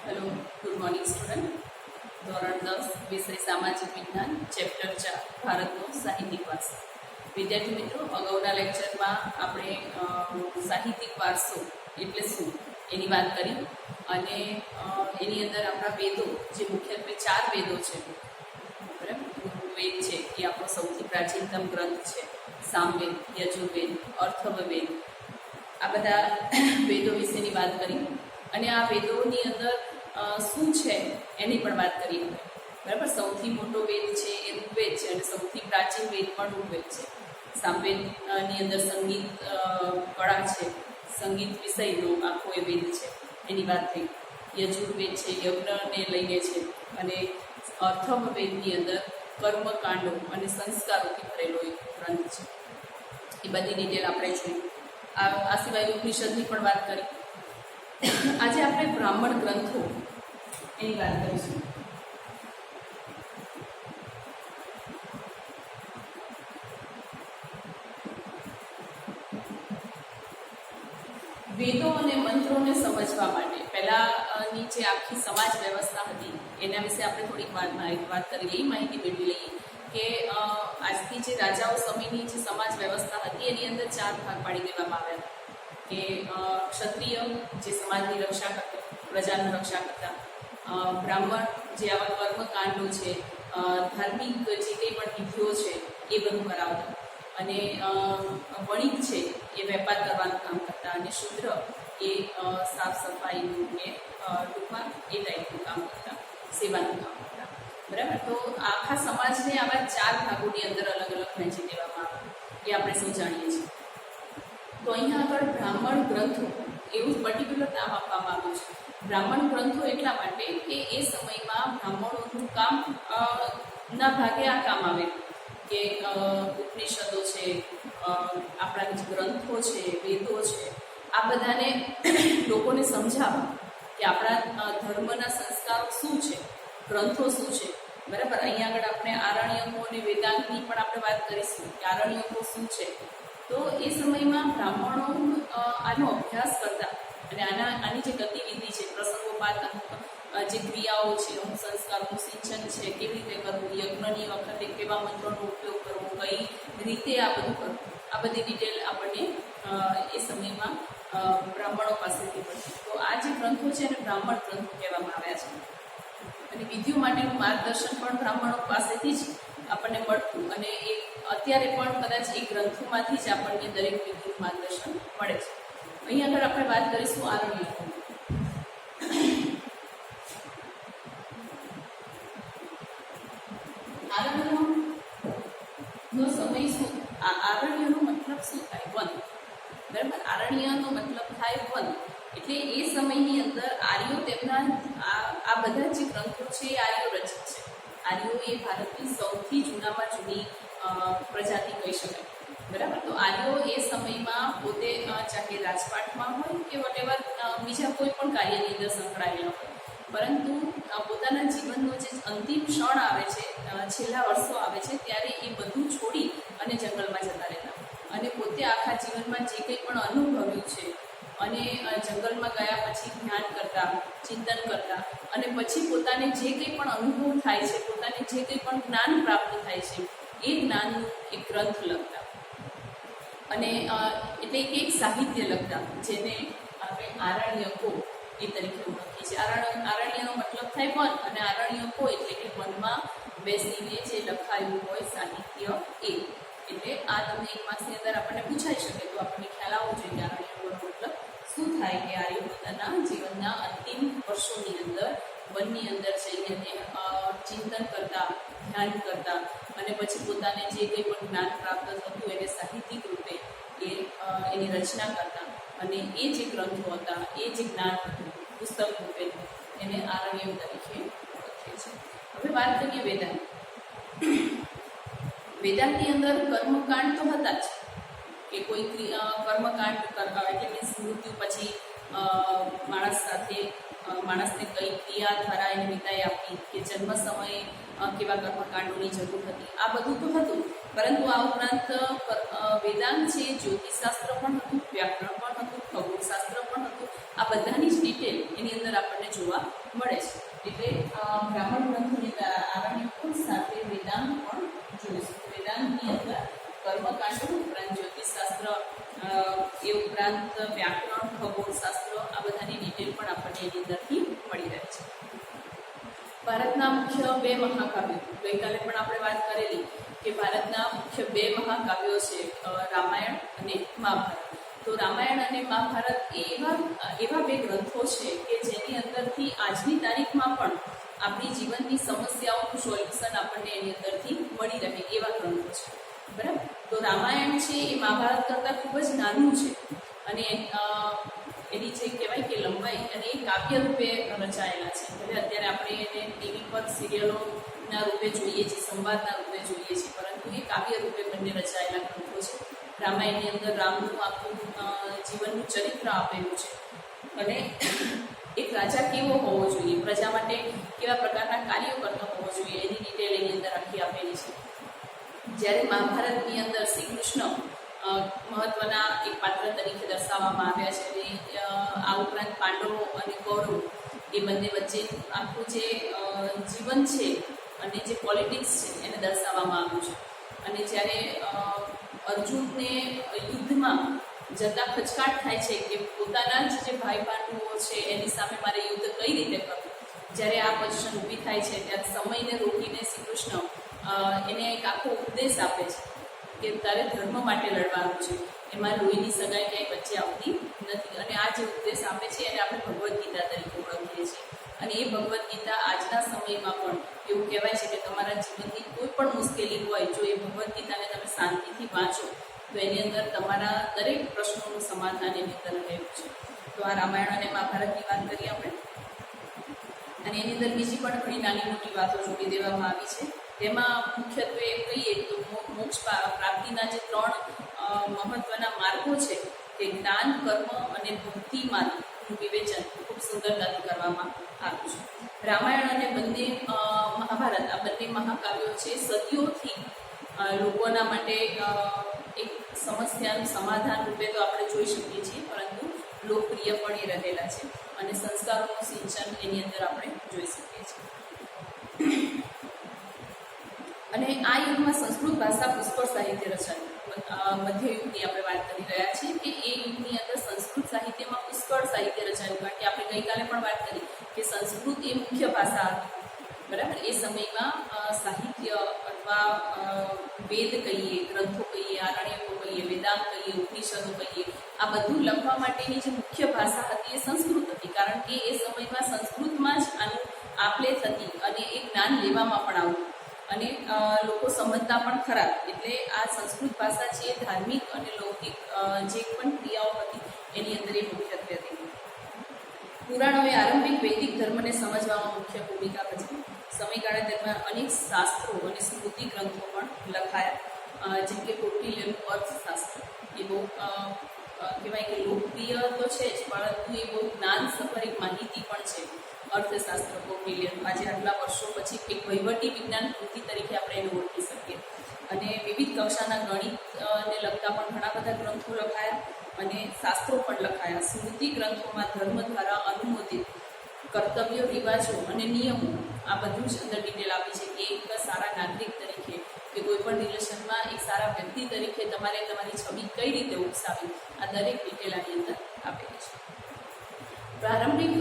Hello, good morning student. ધોરણ 10 વિષય સામાજિક વિજ્ઞાન, ચેપ્ટર 4 ભારતનો સાહિત્યિક વારસો. વિદ્યાર્થી મિત્રો, અગાઉના લેક્ચરમાં આપણે સાહિત્યિક વારસો એટલે શું એની વાત કરી અને એની અંદર આપણા વેદો, જે મુખ્યત્વે 4 વેદો છે, બરાબર. વેદ છે એ આપણો સૌથી પ્રાચીનતમ ગ્રંથ છે. સામવેદ, યજુર્વેદ, અથર્વવેદ, આ બધા વેદો વિશેની વાત કરી અને આ વેદોની અંદર શું છે એની પણ વાત કરીએ. બરાબર. સૌથી મોટો વેદ છે એ ઋગ્વેદ છે અને સૌથી પ્રાચીન વેદ પણ ઋગ્વેદ છે. સામવેદની અંદર સંગીત કળા છે, સંગીત વિષયનો આખો એ વેદ છે, એની વાત થઈ. યજુર્વેદ છે યજ્ઞને લઈને છે અને અથર્વવેદની અંદર કર્મકાંડો અને સંસ્કારોથી ભરેલો એક ગ્રંથ છે. એ બધી ડિટેલ આપણે જોઈ. આ સિવાય ઉપનિષદની પણ વાત કરી. આજે આપણે બ્રાહ્મણ ગ્રંથો એની વાત કરીશું. વેદો અને મંત્રોને સમજવા માટે પહેલાની જે આખી સમાજ વ્યવસ્થા હતી એના વિશે આપણે થોડીક વાત કરી લઈએ, માહિતી મેળવી લઈએ કે આજથી જે રાજાઓ સમયની જે સમાજ વ્યવસ્થા હતી એની અંદર 4 ભાગ પાડી દેવામાં આવ્યા હતા. કે ક્ષત્રિય જે સમાજની રક્ષા કરતો, પ્રજાની રક્ષા કરતા, બ્રાહ્મણ જે આવા કર્મકાંડો છે, ધાર્મિક જે કંઈ પણ વિધિઓ છે એ બધું કરાવતા, અને વણિક છે એ વેપાર કરવાનું કામ કરતા, અને શૂદ્ર એ સાફ સફાઈનું કે ટૂંકમાં એ ટાઈપનું કામ કરતા, સેવાનું કામ કરતા. બરાબર. તો આખા સમાજને આવા 4 ભાગોની અંદર અલગ અલગ વહેંચી દેવામાં આવે એ આપણે સૌ જાણીએ છીએ. તો અહીંયા આગળ બ્રાહ્મણ ગ્રંથો એવું પર્ટિક્યુલર નામ આપવામાં આવ્યું છે. બ્રાહ્મણ ગ્રંથો એટલા માટે કે એ સમયમાં બ્રાહ્મણોનું કામ ના ભાગે આ કામ આવે કે ઉપનિષદો છે, આપણા જે ગ્રંથો છે, વેદો છે, આ બધાને લોકોને સમજાવવા કે આપણા ધર્મના સંસ્કારો શું છે, ગ્રંથો શું છે. બરાબર. અહીંયા આગળ આપણે આરણ્યકો અને વેદાંતની પણ આપણે વાત કરીશું કે આરણ્યકો શું છે. તો એ સમયમાં બ્રાહ્મણો આનો અભ્યાસ કરતા અને આની જે ગતિવિધિ છે, પ્રસંગોપાત જે ક્રિયાઓ છે, અમુક સંસ્કારોનું સિંચન છે, કેવી રીતે કરવું, યજ્ઞની વખતે કેવા મંત્રોનો ઉપયોગ કરવો, કઈ રીતે આ બધું કરવું, આ બધી ડિટેલ આપણને એ સમયમાં બ્રાહ્મણો પાસેથી મળતી. તો આ જે ગ્રંથો છે એને બ્રાહ્મણ ગ્રંથો કહેવામાં આવ્યા છે. અને વિધિઓ માટેનું માર્ગદર્શન પણ બ્રાહ્મણો પાસેથી જ આપણને મળતું, અને એ અત્યારે પણ કદાચ એ ગ્રંથોમાંથી જ આપણને દરેક વિધિનું માર્ગદર્શન મળે છે. અહીં આગળ આપણે વાત કરીશું આરણ્યકો. આરણ્યનો સમય શું? આરણ્યનો મતલબ શું થાય? વન. બરાબર. આરણ્યનો મતલબ થાય વન. એટલે એ સમયની અંદર આર્યો તેમના આ બધા જે ગ્રંથો છે એ આર્યો રચિત છે. આર્યો એ ભારતની સૌથી જૂનામાં જૂની પ્રજાતિ કહી શકાય. બરાબર. તો આર્યો એ સમયમાં પોતે ચાહે રાજપાટમાં હોય કે વટેવર બીજા કોઈ પણ કાર્યની અંદર સંકળાયેલા હોય, પરંતુ પોતાના જીવનનો જે અંતિમ ક્ષણ આવે છે, છેલ્લા વર્ષો આવે છે, ત્યારે એ બધું છોડી અને જંગલમાં જતા રહેતા, અને પોતે આખા જીવનમાં જે કંઈ પણ અનુભવ્યું છે અને જંગલમાં ગયા પછી ધ્યાન કરતા, ચિંતન કરતા, અને પછી પોતાને જે કંઈ પણ અનુભવ થાય છે, પોતાને જે કંઈ પણ જ્ઞાન પ્રાપ્ત થાય છે, એ જ્ઞાનનું એક ગ્રંથ લખતા, અને એટલે કે એક સાહિત્ય લખતા, જેને આપણે આરણ્યકો એ તરીકે ઓળખીએ છીએ. આરણ્યનો મતલબ થાય વન, અને આરણ્યકો એટલે કે વનમાં બેસીને જે લખાયું હોય સાહિત્ય એ. એટલે આ તમને એક માસની અંદર આપણને પૂછાઈ શકે, તો આપણને ખ્યાલ આવવો જોઈએ કે આરણ્યકોનો મતલબ શું થાય. કે આર્યો પોતાના જીવનના અંતિમ વર્ષોની અંદર વનની અંદર જઈને ચિંતન કરતા, ધ્યાન કરતા, અને પછી પોતાને જે કંઈ પણ જ્ઞાન પ્રાપ્ત થતું એને સાહિત્યિક રૂપે એની રચના કરતા, અને એ જે ગ્રંથો હતા, એ જે જ્ઞાન હતું પુસ્તક રૂપે, એને આરણ્ય તરીકે ઓળખીએ છીએ. હવે વાત કરીએ વેદાંત. વેદાંતની અંદર કર્મકાંડ તો હતા જ, કે કોઈ કર્મકાંડ કરવા એટલે મીન્સ મૃત્યુ પછી માણસને કઈ ક્રિયા દ્વારા એને વિદાય આપી, કે જન્મ સમયે કેવા કર્મકાંડોની જરૂર હતી, આ બધું તો હતું. પરંતુ આ ઉપરાંત વેદાંત છે જ્યોતિષશાસ્ત્ર પણ હતું, વ્યાકરણ પણ હતું, ખગોળશાસ્ત્ર પણ હતું. આ બધાની જ ડિટેલ એની અંદર આપણને જોવા મળે છે. એટલે બ્રાહ્મણ ગ્રંથોની આરણ્યક સાથે વેદાંત પણ જોઈશું. વેદાંતની અંદર કર્મકાંડો ઉપરાંત જ્યોતિષશાસ્ત્ર એ ઉપરાંત વ્યાકરણ, ખગોળશાસ્ત્ર આ બધાની ડિટેલ પણ આપણને એની અંદરથી મળી રહે છે. ભારતના મુખ્ય બે મહાકાવ્યો, ગઈકાલે પણ આપણે વાત કરેલી કે ભારતના મુખ્ય બે મહાકાવ્યો છે રામાયણ અને મહાભારત. તો રામાયણ અને મહાભારત એ એવા બે ગ્રંથો છે કે જેની અંદરથી આજની તારીખમાં પણ આપણી જીવનની સમસ્યાઓનું સોલ્યુશન આપણને એની અંદરથી મળી રહે એવા ગ્રંથો છે. બરાબર. તો રામાયણ છે એ મહાભારત કરતાં ખૂબ જ નાનું છે અને એની જે કહેવાય કે લંબાઈ અને એ કાવ્ય રૂપે રચાયેલા છે. ભલે અત્યારે આપણે એને ટીવી પર સિરિયલોના રૂપે જોઈએ છીએ, સંવાદના રૂપે જોઈએ છીએ, પરંતુ એ કાવ્ય રૂપે બંને રચાયેલા ગ્રંથો છે. રામાયણની અંદર રામનું આખું જીવનનું ચરિત્ર આપેલું છે અને એક રાજા કેવો હોવો જોઈએ, પ્રજા માટે કેવા પ્રકારના કાર્યો કરતો હોવો જોઈએ એની ડિટેલ એની અંદર આખી આપેલી છે. જ્યારે મહાભારતની અંદર શ્રી કૃષ્ણ મહત્વના એક પાત્ર તરીકે દર્શાવવામાં આવ્યા છે અને આ ઉપરાંત પાંડવો અને કૌરવો એ બંને વચ્ચે આખું જે જીવન છે અને જે પોલિટિક્સ છે એને દર્શાવવામાં આવ્યું છે. અને જ્યારે અર્જુનને યુદ્ધમાં જતા ખચકાટ થાય છે કે પોતાના જ જે ભાઈ પાંડવો છે એની સામે મારે યુદ્ધ કઈ રીતે કરવું, જ્યારે આ પોઝિશન ઊભી થાય છે ત્યારે સમયને રોકીને શ્રી કૃષ્ણ એને એક આખો ઉપદેશ આપે છે કે તારે ધર્મ માટે લડવાનું છે, એમાં લોહીની સગાઈ ક્યાંય વચ્ચે આવતી નથી. અને આ જે ઉપદેશ આપે છે એને આપણે ભગવદ્ ગીતા તરીકે ઓળખીએ છીએ. અને એ ભગવદ્ ગીતા આજના સમયમાં પણ એવું કહેવાય છે કે તમારા જીવનની કોઈ પણ મુશ્કેલી હોય, જો એ ભગવદ્ ગીતાને તમે શાંતિથી વાંચો તો એની અંદર તમારા દરેક પ્રશ્નોનું સમાધાન એની અંદર રહેલું છે. તો આ રામાયણ અને મહાભારતની વાત કરીએ આપણે. અને એની અંદર બીજી પણ ઘણી નાની મોટી વાતો જોડી દેવામાં આવી છે. તેમાં મુખ્યત્વે કહીએ તો મોક્ષ પ્રાપ્તિના જે 3 મહત્વના માર્ગો છે તે જ્ઞાન, કર્મ અને ભક્તિ માર્ગનું વિવેચન ખૂબ સુંદરતાથી કરવામાં આવ્યું છે. રામાયણ અને બંને મહાભારત આ બંને મહાકાવ્યો છે સદીઓથી લોકોના માટે એક સમસ્યાનું સમાધાન રૂપે તો આપણે જોઈ શકીએ છીએ, પરંતુ લોકપ્રિય પણ એ રહેલા છે અને સંસ્કારોનું સિંચન એની અંદર આપણે જોઈ શકીએ છીએ. અને આ યુગમાં સંસ્કૃત ભાષા પુષ્કળ સાહિત્ય રચાયું. મધ્યયુગની આપણે વાત કરી રહ્યા છીએ કે એ યુગની અંદર સંસ્કૃત સાહિત્યમાં પુષ્કળ સાહિત્ય રચાયું. કારણ કે આપણે ગઈકાલે પણ વાત કરી કે સંસ્કૃત એ મુખ્ય ભાષા હતી. બરાબર. એ સમયમાં સાહિત્ય અથવા વેદ કહીએ, ગ્રંથો કહીએ, આરણ્યકો કહીએ, વેદાંત કહીએ, ઉપનિષદો કહીએ, આ બધું લખવા માટેની જે મુખ્ય ભાષા હતી એ સંસ્કૃત હતી. કારણ કે એ સમયમાં સંસ્કૃતમાં જ આનું આપલે થતી અને એ જ્ઞાન લેવામાં પણ આવતું અને લોકો સમજતા પણ ખરા. એટલે આ સંસ્કૃત ભાષા છે એ ધાર્મિક અને લૌકિક જે પણ ક્રિયાઓ હતી એની અંદર એ મુખ્યત્વે હતી. પુરાણોએ આરંભિક વૈદિક ધર્મને સમજવામાં મુખ્ય ભૂમિકા ભજવી. સમયગાળા દરમિયાન અનેક શાસ્ત્રો અને સ્મૃતિ ગ્રંથો પણ લખાયા, જેમ કે કૌટિલ્યનું અર્થશાસ્ત્ર. એ બહુ કહેવાય કે લોકપ્રિય તો છે જ, પરંતુ એ બહુ જ્ઞાનસભર એક માહિતી પણ છે. અર્થશાસ્ત્ર કૌટિલ્યનું આજે આટલા વર્ષો પછી એક વહીવટી વિજ્ઞાન કૃતિ તરીકે આપણે એને ઓળખી શકીએ. અને વિવિધ કક્ષાના ગણિતને લગતા પણ ઘણા બધા ગ્રંથો લખાયા અને શાસ્ત્રો પણ લખાયા. સ્મૃતિ ગ્રંથોમાં ધર્મ દ્વારા અનુમોદિત કર્તવ્યો, રિવાજો અને નિયમો આ બધું જ અંદર ડિટેલ આપી છે કે એક સારા નાગરિક તરીકે કે કોઈ પણ રિલેશનમાં એક સારા વ્યક્તિ તરીકે તમારે તમારી છબી કઈ રીતે ઉપસાવી, આ દરેક ડિટેલ આની અંદર આપેલી છે. પ્રારંભિક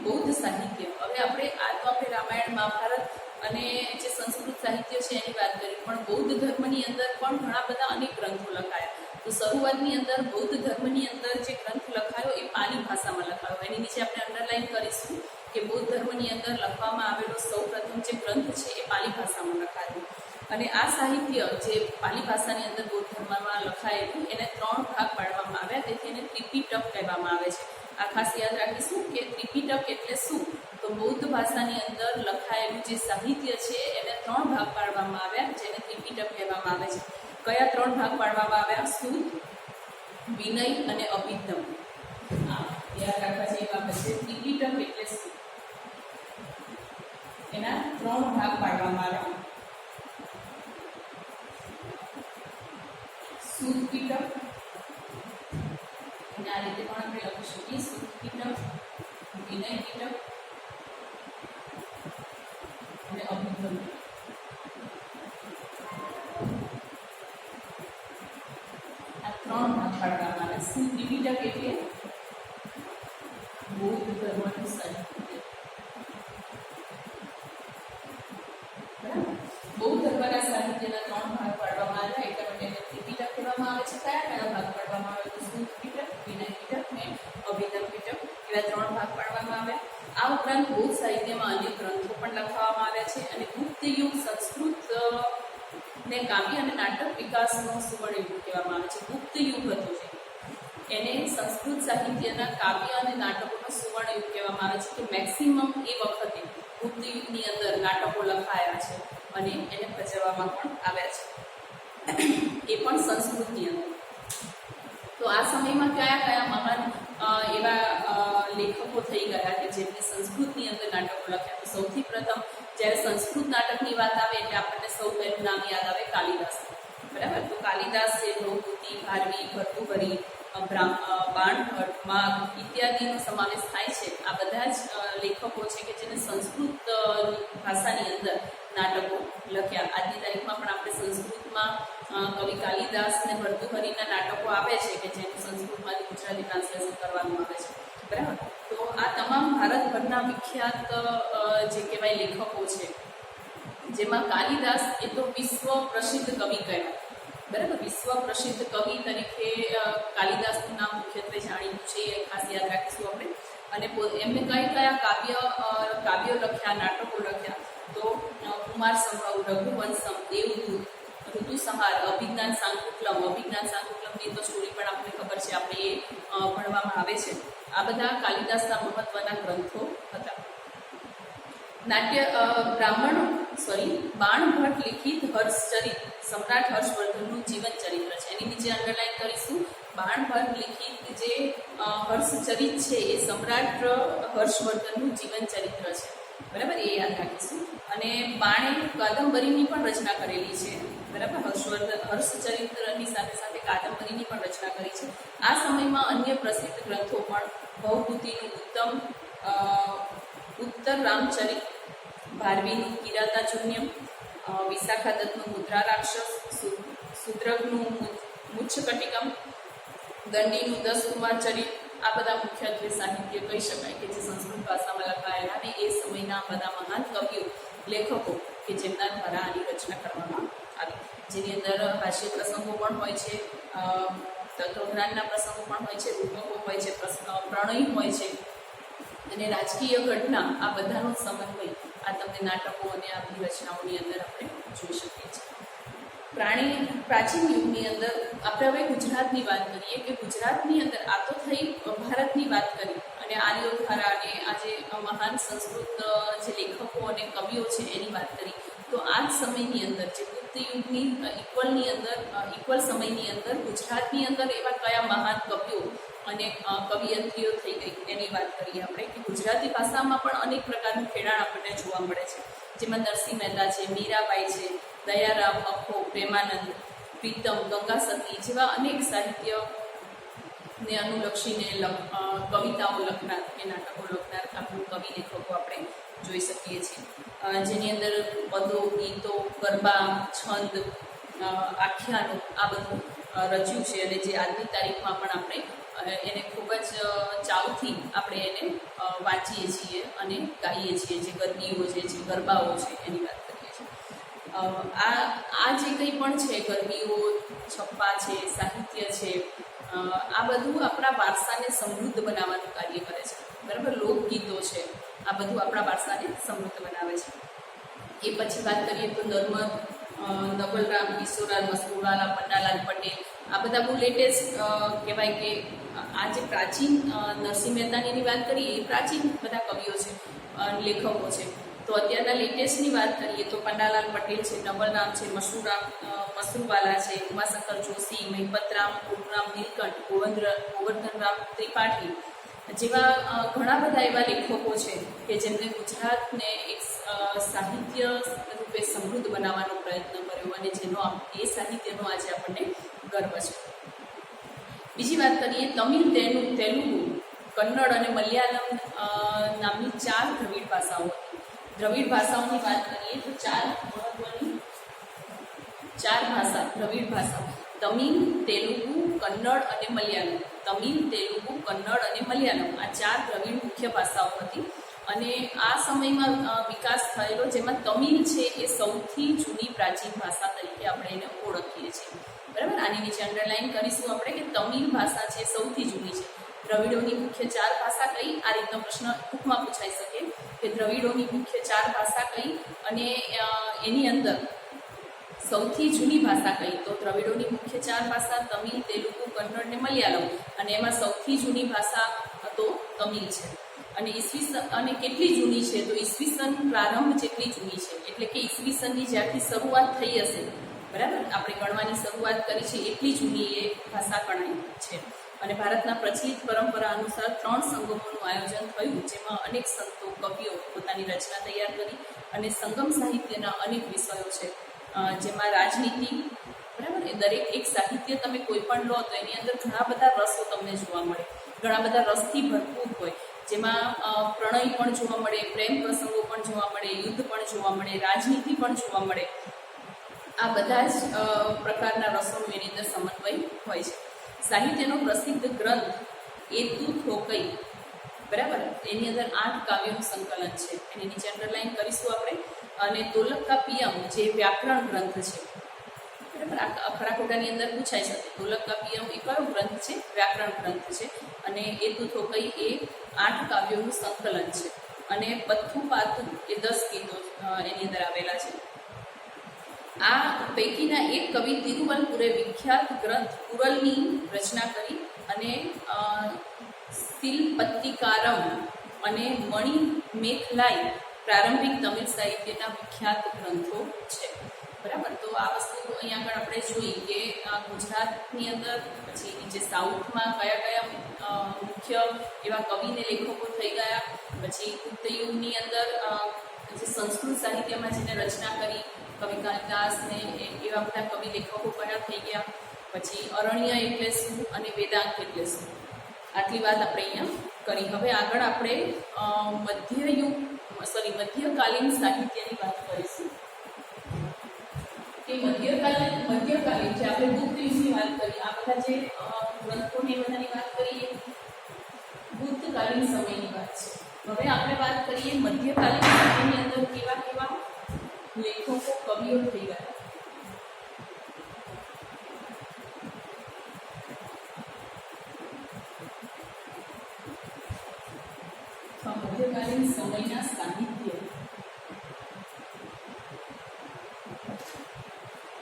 બૌદ્ધ સાહિત્ય. હવે આપણે રામાયણ, મહાભારત અને જે સંસ્કૃત સાહિત્ય છે એની વાત કરી, પણ બૌદ્ધ ધર્મની અંદર પણ ઘણા બધા અનેક ગ્રંથો લખાયા. તો શરૂઆતની અંદર બૌદ્ધ ધર્મની અંદર જે ગ્રંથ લખાયો એ પાલી ભાષામાં લખાયો. એની નીચે આપણે અંડરલાઈન કરીશું કે બૌદ્ધ ધર્મની અંદર લખવામાં આવેલો સૌપ્રથમ જે ગ્રંથ છે એ પાલી ભાષામાં લખાયો. અને આ સાહિત્ય જે પાલી ભાષાની અંદર બૌદ્ધ ધર્મમાં લખાયેલું એને 3 ભાગ પાડવામાં આવ્યા. તેથી એને ત્રિપિટક કહેવામાં આવે છે. આ ખાસ યાદ રાખીશું કે ત્રિપિટક એટલે શું. તો બૌદ્ધ ભાષાની અંદર લખાયેલું જે સાહિત્ય છે એને 3 ભાગ પાડવામાં આવ્યા, જેને ત્રિપિટક કહેવામાં આવે છે. કયા 3 ભાગ પાડવામાં આવ્યા? સૂત, વિનય અને અભિધમ. યાદ રાખવા જેવી બાબત છે. ત્રિપિટક એટલે શું, એના 3 ભાગ પાડવામાં આવ્યા. સૂત પિટક, અને આ રીતે પણ આપણે લખી શકીએ સૂત વિનય પીટક અને અભિગમ. આ ત્રણ ભાગ પાડવામાં આવે. શું ત્રિપિટક એટલે બૌદ્ધ ધર્મનું સાહિત્ય. બરાબર, બૌદ્ધ ધર્મના સાહિત્યના ત્રણ ભાગ પાડવામાં આવ્યા એટલા માટે એને ત્રિપિટક કહેવામાં આવે છે. કયા કયા ભાગ પાડવામાં આવે તો શું પીટક, વિનય પીટક ને અભિધમ પીટક એવા ત્રણ ભાગ પાડવામાં આવ્યા. આ ઉપરાંત બૌદ્ધ સાહિત્યમાં અનેક ગ્રંથો પણ લખવામાં આવ્યા છે અને ગુપ્ત યુગ સંસ્કૃત ને કાવ્ય અને નાટક વિકાસનો સુવર્ણ યુગ કહેવામાં આવે છે. ગુપ્ત યુગ હતો છે એને સંસ્કૃત સાહિત્યના કાવ્ય અને નાટકોનો સુવર્ણ યુગ કહેવામાં આવે છે કે મેક્સિમમ એ વખતે ગુપ્ત યુગની અંદર નાટકો લખાયા છે અને એને ભજવવામાં પણ આવ્યા છે, એ પણ સંસ્કૃતની અંદર. તો આ સમયમાં કયા કયા મહાન એવા લેખકો થઈ ગયા કે જેમને સંસ્કૃતની અંદર નાટકો લખ્યા? તો સૌથી પ્રથમ જ્યારે સંસ્કૃત નાટકની વાત આવે એટલે આપણને સૌ પહેલું નામ યાદ આવે કાલિદાસ. બરાબર, તો કાલિદાસ છે ભૃગુતિ, ભારવી, ભર્તુહરી, બાણભટ્ટ, માઘ ઇત્યાદિનો સમાવેશ થાય છે. આ બધા જ લેખકો છે કે જેને સંસ્કૃત ભાષાની અંદર નાટકો લખ્યા. આજની તારીખમાં પણ આપણે સંસ્કૃતમાં કવિ કાલિદાસ અને ભર્તુહરીના નાટકો આવે છે કે જેનું સંસ્કૃતમાંથી ગુજરાતી ટ્રાન્સલેશન કરવાનું આવે છે. બરાબર, તો આ તમામ ભારતભરના વિખ્યાત જે કહેવાય લેખકો છે, જેમાં કાલિદાસ એ તો વિશ્વ પ્રસિદ્ધ કવિ કહેવાય. બરાબર, વિશ્વ પ્રસિદ્ધ કવિ તરીકે કાલિદાસનું નામ મુખ્યત્વે જાણીતું છે, એ ખાસ યાદ રાખીશું આપણે. અને એમને કયા કાવ્યો લખ્યા, નાટકો લખ્યા તો કુમાર સંભવ, રઘુવંશમ, દેવદૂત, ઋતુસંહાર, અભિજ્ઞાન શાકુંતલમ. અભિજ્ઞાન શાકુંતલમની તો સ્ટોરી પણ આપણને ખબર છે, આપણે એ ભણવામાં આવે છે. આ બધા કાલિદાસના મહત્વના ગ્રંથો હતા. બાણભટ્ટ લિખિત હર્ષચરિત, સમ્રાટ હર્ષવર્ધનનું જીવન ચરિત્ર છે. એની નીચે અંડરલાઈન કરીશું, બાણભટ્ટ લિખિત જે હર્ષચરિત છે એ સમ્રાટ હર્ષવર્ધનનું જીવન ચરિત્ર છે. બરાબર, એ યાદ રાખીશું. અને બાણે કાદંબરીની પણ રચના કરેલી છે. બરાબર, હર્ષચરિત્રની સાથે સાથે કાદંબરીની પણ રચના કરી છે. આ સમયમાં અન્ય પ્રસિદ્ધ ગ્રંથો પણ ભવભૂતિનું ઉત્તર રામચરિત, ભારવીનું કિરાતાચૂન્યમ, વિશાખા દત્તનું મુદ્રા રાક્ષસ, શુદ્રકનું મુચ્છકટિકમ, દંડીનું 10 કુમાર ચરિત. આ બધા મુખ્યત્વે સાહિત્ય કહી શકાય કે જે સંસ્કૃત ભાષામાં લખાયેલા અને એ સમયના બધા મહાન કવિઓ, લેખકો કે જેમના દ્વારા આની રચના કરવામાં આવી, જેની અંદર હાસ્ય પ્રસંગો પણ હોય છે, તત્વજ્ઞાનના પ્રસંગો પણ હોય છે, રૂપકો હોય છે, પ્રણય હોય છે અને રાજકીય ઘટના. આ બધાનો સમન્વય આ તમને નાટકો અને આ બધી રચનાઓની અંદર આપણે જોઈ શકીએ છીએ. પ્રાચીન યુગની અંદર આપણે હવે ગુજરાતની વાત કરીએ કે ગુજરાતની અંદર આ તો થઈ ભારતની વાત કરી અને આર્યોધારા અને આ જે મહાન સંસ્કૃત જે લેખકો અને કવિઓ છે એની વાત કરી. તો આ જ સમયની અંદર જે ગુપ્ત યુગની ઇક્વલ સમયની અંદર ગુજરાતની અંદર એવા કયા મહાન કવિઓ અને કવિયત્રીઓ થઈ ગઈ એની વાત કરીએ આપણે કે ગુજરાતી ભાષામાં પણ અનેક પ્રકારનું ખેડાણ આપણને જોવા મળે છે, જેમાં નરસિંહ મહેતા છે, મીરાબાઈ છે, દયારામ, અખો, પ્રેમાનંદ, પ્રીતમ, ગંગા સતી જેવા અનેક સાહિત્યને અનુલક્ષીને કવિતાઓ લખનાર કે નાટકો લખનાર આપણું કવિ લેખકો આપણે જોઈ શકીએ છીએ, જેની અંદર પદો, ગીતો, ગરબા, છંદ, આખ્યાનો આ બધું રચ્યું છે અને જે આજની તારીખમાં પણ આપણે એને ખૂબ જ ચાવથી આપણે એને વાંચીએ છીએ અને ગાઈએ છીએ. જે ગરબીઓ છે, જે ગરબાઓ છે એની વાત કરીએ છીએ. આ જે કંઈ પણ છે, ગરબીઓ, છપ્પા છે, સાહિત્ય છે, આ બધું આપણા વારસાને સમૃદ્ધ બનાવવાનું કાર્ય કરે છે. બરાબર, લોકગીતો છે, આ બધું આપણા વારસાને સમૃદ્ધ બનાવે છે. એ પછી વાત કરીએ તો નર્મદ, નવલરામ, કિશોરલાલ, મસરૂવાલા, પન્નાલાલ પટેલ, આ બધા બહુ લેટેસ્ટ કહેવાય કે આ જે પ્રાચીન નરસિંહ મહેતાની વાત કરીએ એ પ્રાચીન બધા કવિઓ છે, લેખકો છે. તો અત્યારના લેટેસ્ટની વાત કરીએ તો પન્નાલાલ પટેલ છે, નવલરામ છે, મસરૂવાલા છે, ઉમાશંકર જોશી, મહિપતરામ, પૂર્ણરામ નીલકંઠ, ગોવર્ધનરામ ત્રિપાઠી જેવા ઘણા બધા એવા લેખકો છે કે જેમણે ગુજરાતને એક સાહિત્ય રૂપે સમૃદ્ધ બનાવવાનો પ્રયત્ન કર્યો અને જેનો એ સાહિત્યનો આજે આપણને ગર્વ છે. બીજી વાત કરીએ તમિલ, તેલુગુ, કન્નડ અને મલયાલમ 4 દ્રવિડ ભાષાઓ હતી. દ્રવિડ ભાષાઓની વાત કરીએ તો 4 મહત્વની 4 ભાષા દ્રવિડ ભાષા તમિલ, તેલુગુ, કન્નડ અને મલયાલમ. તમિલ, તેલુગુ, કન્નડ અને મલયાલમ આ 4 દ્રવિડ મુખ્ય ભાષાઓ હતી. અને આ સમયમાં વિકાસ થયેલો, જેમાં તમિલ છે એ સૌથી જૂની પ્રાચીન ભાષા તરીકે આપણે એને ઓળખીએ છીએ. બરાબર, આની નીચે અંડરલાઈન કરીશું આપણે કે તમિલ ભાષા છે સૌથી જૂની છે. દ્રવિડોની મુખ્ય 4 ભાષા કઈ? આ રીતનો પ્રશ્ન ટૂંકમાં પૂછાઈ શકે કે દ્રવિડોની મુખ્ય 4 ભાષા કઈ અને એની અંદર સૌથી જૂની ભાષા કઈ? તો દ્રવિડોની મુખ્ય 4 ભાષા તમિલ, તેલુગુ, કન્નડ અને મલયાલમ, અને એમાં સૌથી જૂની ભાષા તો તમિલ છે. અને અને કેટલી જૂની છે? તો ઈસવીસન પ્રારંભ જેટલી જૂની છે, એટલે કે ઈસવીસનની જ્યારથી શરૂઆત થઈ હશે, બરાબર, આપણે ગણવાની શરૂઆત કરી છે એટલી જૂની એ ભાષા ગણાય છે. અને ભારતના પ્રચલિત પરંપરા અનુસાર 3 સંગમોનું આયોજન થયું, જેમાં અનેક સંતો, કવિઓ પોતાની રચના તૈયાર કરી. અને સંગમ સાહિત્યના અનેક વિષયો છે, જેમાં રાજનીતિ, બરાબર, એ દરેક એક સાહિત્ય તમે કોઈ પણ લો તો એની અંદર ઘણા બધા રસો તમને જોવા મળે, ઘણા બધા રસથી ભરપૂર હોય, જેમાં પ્રણય પણ જોવા મળે, પ્રેમ પ્રસંગો પણ જોવા મળે, યુદ્ધ પણ જોવા મળે, રાજનીતિ પણ જોવા મળે. આ બધા જ પ્રકારના રસોનું એની અંદર સમન્વય હોય છે. સાહિત્યનો પ્રસિદ્ધ ગ્રંથ એતુ થોકઈ, બરાબર, એની અંદર 8 કાવ્યોનું સંકલન છે. એની નીચે અંડરલાઈન કરીશું આપણે. અને તોલકાપિયમ જે વ્યાકરણ ગ્રંથ છે, બરાબર, આ ખરા ખોટાની અંદર પૂછાઈ શકે. તોલકાપિયમ એ કયો ગ્રંથ છે? વ્યાકરણ ગ્રંથ છે. અને એતુ થોકઈ એ 8 કાવ્યોનું સંકલન છે. અને પથ્થુ પાતુ એ 10 ગીતો એની અંદર આવેલા છે. આ પૈકીના એક કવિ તિરુવલપુરે વિખ્યાત ગ્રંથ કુરલની રચના કરી. અને શિલપત્તિકારમ અને મણિ મેખલાઈ પ્રારંભિક તમિલ સાહિત્યના વિખ્યાત ગ્રંથો છે. બરાબર, તો આ વસ્તુ અહીંયા આગળ આપણે જોઈ કે ગુજરાતની અંદર, પછી નીચે સાઉથમાં કયા કયા મુખ્ય એવા કવિને લેખકો થઈ ગયા. પછી ગુપ્ત યુગની અંદર જે સંસ્કૃત સાહિત્યમાં જેને રચના કરી, કવિ કાલિદાસ ને એવા બધા કવિ લેખકો કયા થઈ ગયા. પછી અરણ્ય એટલે શું અને વેદાંત એટલે શું, આટલી વાત આપણે અહીંયા કરી. હવે આગળ આપણે મધ્યકાલીન સાહિત્યની વાત કરીશું. કે મધ્યકાલીન જે આપણે ગુપ્ત યુગની વાત કરી, આ બધા જે ગ્રંથોની બધાની વાત કરીએ, ગુપ્તકાલીન સમયની વાત છે. હવે આપણે વાત કરીએ મધ્યકાલીન સમયની અંદર કેવા કેવા લેખકો, કવિઓ થઈ ગયા. મધ્યકાલીન સમયના સાહિત્ય,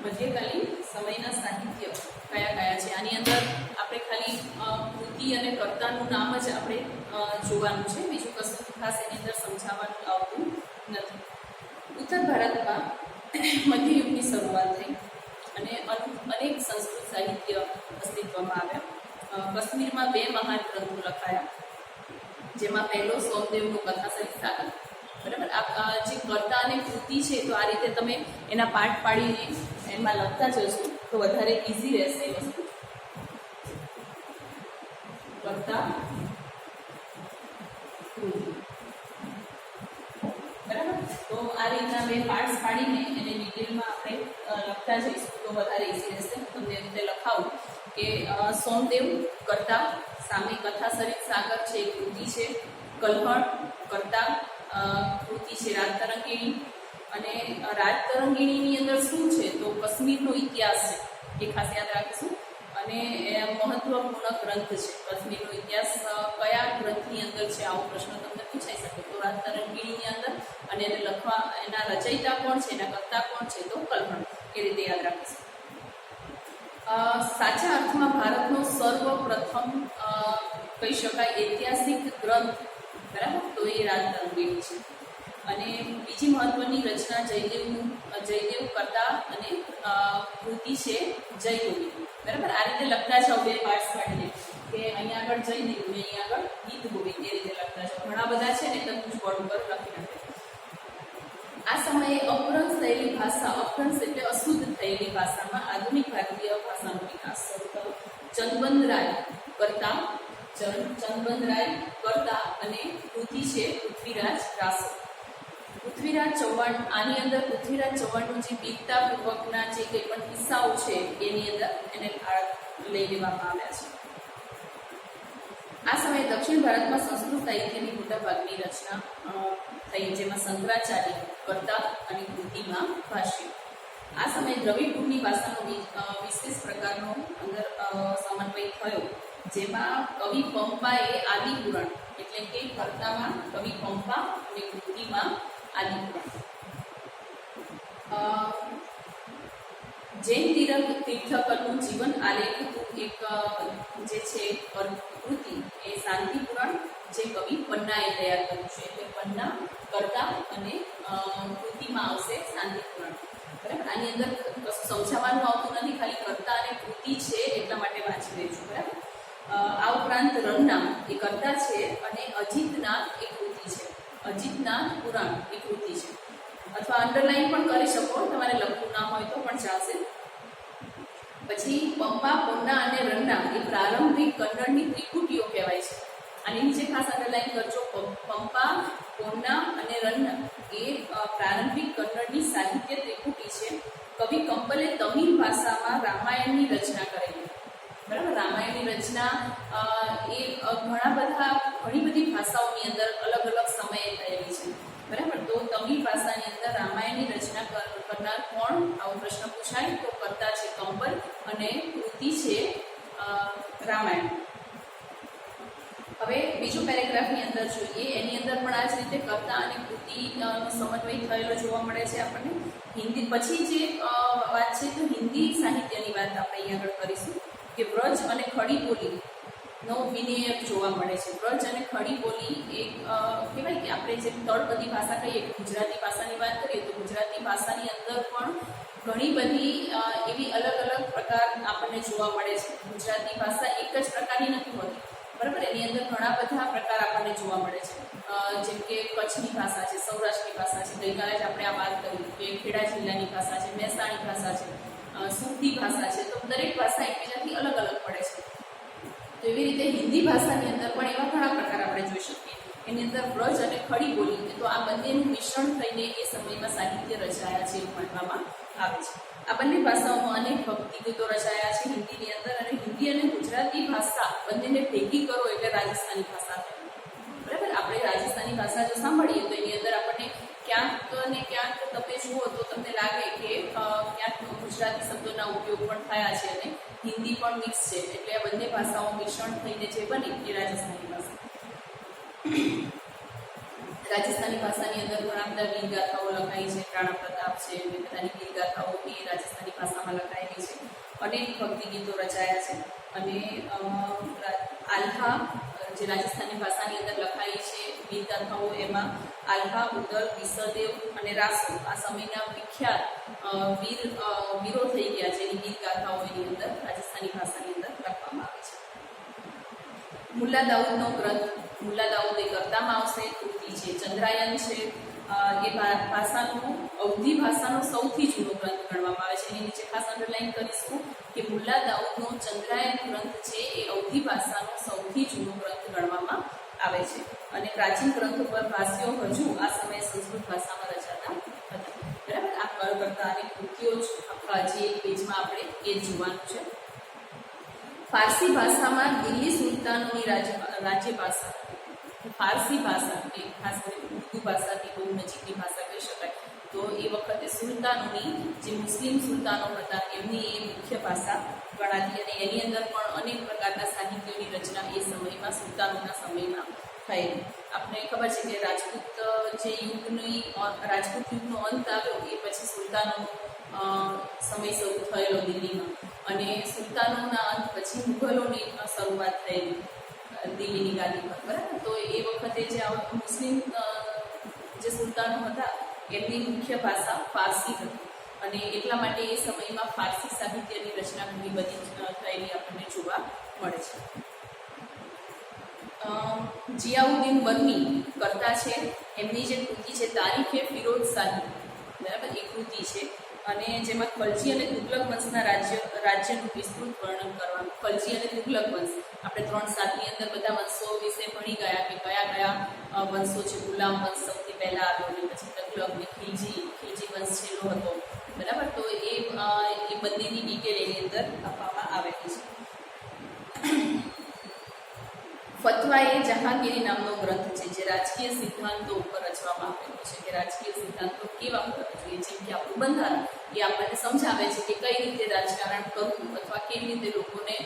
મધ્યકાલીન સમયના સાહિત્ય કયા કયા છે? આની અંદર આપણે ખાલી કૃતિ અને કર્તાનું નામ જ આપણે જોવાનું છે, બીજું કશું ખાસ એની અંદર સમજાવવાનું આવતું નથી. ઉત્તર ભારતમાં મધ્યયુગની શરૂઆત થઈ અને અનેક સંસ્કૃત સાહિત્ય અસ્તિત્વમાં આવ્યા. કાશ્મીરમાં 2 મહાન ગ્રંથો લખાયા, જેમાં પહેલો સોમદેવનો કથાસરિત સાગર. બરાબર, આ જે કર્તા અને કૃતિ છે, તો આ રીતે તમે એના પાઠ પાડીને એમાં લખતા જશો તો વધારે ઇઝી રહેશે એ વસ્તુ. કર્તા, કૃતિ, બરાબર. તો આ રીતના 2 પાર્ટ્સ પાડીને એને ડિટેલમાં આપણે લખતા જઈશું તો વધારે ઇઝી રહેશે. હું તમને એ રીતે લખાવું કે સોમદેવ કર્તા, સામે કથાસરિત સાગર છે કૃતિ છે, કલ્હણ કર્તા, કૃતિ છે રાજ તરંગીણી. અને રાજ તરંગીણીની અંદર શું છે? તો કાશ્મીરનો ઇતિહાસ છે, એ ખાસ યાદ રાખીશું. અને મહત્વપૂર્ણ ગ્રંથ છે. કાશ્મીરનો ઇતિહાસ કયા ગ્રંથની અંદર છે? આવો પ્રશ્ન તમને પૂછાઈ શકે. તો રાજ તરંગીણીની અંદર. અને એને લખવા એના રચયિતા કોણ છે, એના કર્તા કોણ છે? તો કલ્હણ. એ રીતે યાદ રાખીશું. સાચા અર્થમાં ભારતનો સર્વપ્રથમ કહી શકાય ઐતિહાસિક ગ્રંથ, બરાબર, તો એ રાજ તરંગીણી છે. અને બીજી મહત્વની રચના જયદેવ કર્તા અને કૃતિ છે જયગોવિંદ. બરાબર, આ રીતે લખતા જાઓ 2 પાર્ટ્સ પાડીને કે અહીંયા આગળ જયદેવ ને અહીંયા આગળ ગીત ગોવિંદ, એ રીતે લખતા જાઓ. ઘણા બધા છે ને તમે બોર્ડ ઉપર લખી નાખે. આ સમયે અપભ્રંશ થયેલી ભાષા, અપભ્રંશ એટલે અશુદ્ધ થયેલી ભાષામાં આધુનિક ભારતીય ભાષાનો વિકાસ શરૂ થયો. ચંદબંધ રાય કર્તા અને કૃતિ છે પૃથ્વીરાજ રાસો. પૃથ્વીરાજ ચૌહાણ, આની અંદર પૃથ્વીરાજ ચૌહાણનું જે વીરતાપૂર્વકના જે કંઈ પણ કિસ્સાઓ છે એની અંદર એને લઈ લેવામાં આવ્યા છે. આ સમયે દક્ષિણ ભારતમાં સંસ્કૃત સાહિત્યની મોટાભાગની રચના થઈ, જેમાં શંકરાચાર્ય, કર્તા અને કૃતિમાં ભાષ્ય. આ સમયે દ્રવિડ ભાષાનો વિશેષ પ્રકારનો અંદર સમન્વય થયો, જેમાં કવિ પંપાએ આદિપુરાણ એટલે કે કર્તામાં કવિ પંપા અને કૃતિમાં આદિપુરાણ. જૈન તીર્થકરનું જીવન આલેખિત એક જે છે કૃતિ એ શાંતિપુરાણ જે કવિ પન્નાએ તૈયાર કર્યું છે. એટલે પન્ના, કર્તા અને કૃતિમાં આવશે શાંતિપુરાણ. બરાબર, આની અંદર કશું સમજાવવાનું આવતું નથી, ખાલી કર્તા અને કૃતિ છે એટલા માટે વાંચી લઈશું. બરાબર. આ ઉપરાંત રણનામ એ કર્તા છે અને અજીતનાથ એ કૃતિ છે. અજીતનાથ પુરાણ એ કૃતિ છે, અથવા અંડરલાઈન પણ કરી શકો, તમારે લખવું ના હોય તો પણ ચાલશે. પછી પંપા, પોન્ના અને રન્ના એ પ્રારંભિક કન્નડની ત્રિપુટીઓ કહેવાય છે. આની નીચે ખાસ અંડરલાઈન કરજો. પંપા, પોન્ના અને રન્ના એ પ્રારંભિક કન્નડની સાહિત્ય ત્રિપુટી છે. કવિ કંપલે તમિલ ભાષામાં રામાયણની રચના કરેલી. બરાબર, રામાયણની રચના એ ઘણી બધી ભાષાઓની અંદર અલગ અલગ સમયે થયેલી છે. બરાબર, તો તમિલ ભાષાની અંદર રામાયણની રચના કરનાર કોણ? આવો પ્રશ્ન પૂછાય તો કર્તા છે કંપલ અને કૃતિ છે રામાયણ. હવે બીજો પેરેગ્રાફની અંદર જોઈએ, એની અંદર પણ આ જ રીતે કર્તા અને કૃતિનો સમન્વય થયેલો જોવા મળે છે આપણને. હિન્દી પછી જે વાત છે તો હિન્દી સાહિત્યની વાત આપણે અહીં આગળ કરીશું કે વ્રજ અને ખડી બોલી નો વિનિમય જોવા મળે છે. વ્રજ અને ખડી બોલી એક કહેવાય કે આપણે જેમ તળપદી ભાષા કહીએ, ગુજરાતી ભાષાની વાત કરીએ તો ગુજરાતી ભાષાની અંદર પણ ઘણી બધી એવી અલગ અલગ પ્રકાર આપણને જોવા મળે છે. ગુજરાતી ભાષા એક જ પ્રકારની નથી હોતી. બરાબર, એની અંદર ઘણા બધા પ્રકાર આપણને જોવા મળે છે. જેમ કે કચ્છની ભાષા છે, સૌરાષ્ટ્રની ભાષા છે, ગઈકાલે જ આપણે આ વાત કરી કે ખેડા જિલ્લાની ભાષા છે, મહેસાણી ભાષા છે, સુરતી ભાષા છે. તો દરેક ભાષા એકબીજાથી અલગ અલગ પડે છે. તો એવી રીતે હિન્દી ભાષાની અંદર પણ એવા ઘણા પ્રકાર આપણે જોઈ શકીએ. એની અંદર વ્રજ અને ખડી બોલી, તો આ બંનેનું મિશ્રણ થઈને એ સમયમાં સાહિત્ય રચાયા છે એવું માનવામાં આવે છે. આ બંને ભાષાઓમાં અનેક ભક્તિ ગીતો રચાયા છે હિન્દીની અંદર, અને હિન્દી અને ગુજરાતી ભાષા બંનેને ભેગી કરો એટલે રાજસ્થાની ભાષા થાય. બરાબર, આપણે રાજસ્થાની ભાષા જો સાંભળીએ તો એની અંદર આપણને ક્યાંક ને ક્યાંક તમે જુઓ તો તમને લાગે કે ક્યાંક ગુજરાતી શબ્દોના ઉપયોગ પણ થયા છે અને હિન્દી પણ મિક્સ છે. એટલે આ બંને ભાષાઓ મિશ્રણ થઈને જે બની એ રાજસ્થાની ભાષા. રાજસ્થાની ભાષાની અંદર ઘણા બધા વીરગાથાઓ લખાઈ છે. રાણા પ્રતાપ છે, એ બધાની વીરગાથાઓ એ રાજસ્થાની ભાષામાં લખાયેલી છે. અનેક ભક્તિ ગીતો રચાયા છે. અને આલ્હા જે રાજસ્થાની ભાષાની અંદર લખાઈ છે વીરગાથાઓ, એમાં આલ્હા, ઉદલ, વિસદેવ અને રાસો આ સમયના વિખ્યાત વીરો થઈ ગયા છે. એની વીરગાથાઓ એની અંદર રાજસ્થાની ભાષાની અંદર લખવામાં આવે છે. મુલ્લા દાઉદનો ગ્રંથ, મુલ્લા દાઉદ એ કર્તામાં આવશે, કૃતિ છે ચંદ્રાયન છે. એ ભાષાનો અવધી ભાષાનો સૌથી જૂનો ગ્રંથ ગણવામાં આવે છે. એની નીચે ખાસ અંડરલાઈન કરીશું કે મુલ્લા દાઉદનો ચંદ્રાયન ગ્રંથ છે એ અવધી ભાષાનો સૌથી જૂનો ગ્રંથ ગણવામાં આવે છે. અને પ્રાચીન ગ્રંથો પર ભાષ્યો હજુ આ સમયે સંસ્કૃત ભાષામાં રચાતા હતા. બરાબર, આ કરતા અને કૃતિઓ જ આખા જે પેજમાં આપણે એ જ જોવાનું છે. ફારસી ભાષામાં દિલ્હી સુલતાનોની રાજ્ય ભાષા. ફારસી ભાષા એ ખાસ કરીને ઉર્દુ ભાષાથી બહુ નજીકની ભાષા કહી શકાય. તો એ વખતે સુલતાનોની જે મુસ્લિમ સુલતાનો હતા એમની એ મુખ્ય ભાષા ગણાતી, અને એની અંદર પણ અનેક પ્રકારના સાહિત્યોની રચના એ સમયમાં સુલતાનોના સમયમાં થયેલી. આપણે ખબર છે કે રાજપૂત યુગનો અંત આવ્યો એ પછી સુલતાનોનો સમય શરૂ થયેલો દિલ્હીમાં, અને સુલતાનોના અંત પછી મુઘલોની શરૂઆત થયેલી દિલ્હીની ગાદી પર. બરાબર, તો એ વખતે જે મુસ્લિમ જે સુલતાનો હતા એમની મુખ્ય ભાષા ફારસી હતી, અને એટલા માટે એ સમયમાં ફારસી સાહિત્યની રચના ઘણી બધી થયેલી આપણને જોવા મળે છે. જિયાઉદ્દીન બર્મી કરતા છે, એમની જે કૃતિ છે તારીખે ફિરોઝ શાહી, બરાબર, એ કૃતિ છે. અને જેમાં ખલજી અને તુગલક વંશના રાજ્યનું વિસ્તૃત વર્ણન કરવાનું. ખલજી અને તુગલક વંશ, આપણે 3-7ની અંદર બધા વંશો વિશે ભણી ગયા કે કયા કયા વંશો છે. ગુલામ વંશ સૌથી પહેલા આવ્યો, અને પછી તુગલક ને ખિલજી વંશ છેલ્લો હતો, બરાબર. તો એ બંનેની ડિટેલ એની અંદર આપવામાં આવેલી છે. ફતવા એ જહાંગીરી નામનો ગ્રંથ છે, જે રાજકીય સિદ્ધાંતો ઉપર રચવામાં આવેલો છે, કે રાજકીય સિદ્ધાંતો કેવા હોવા જોઈએ. જેમ કે આપણું બંધારણ એ આપણને સમજાવે છે કે કઈ રીતે રાજકારણ કરવું, અથવા કેવી રીતે લોકોને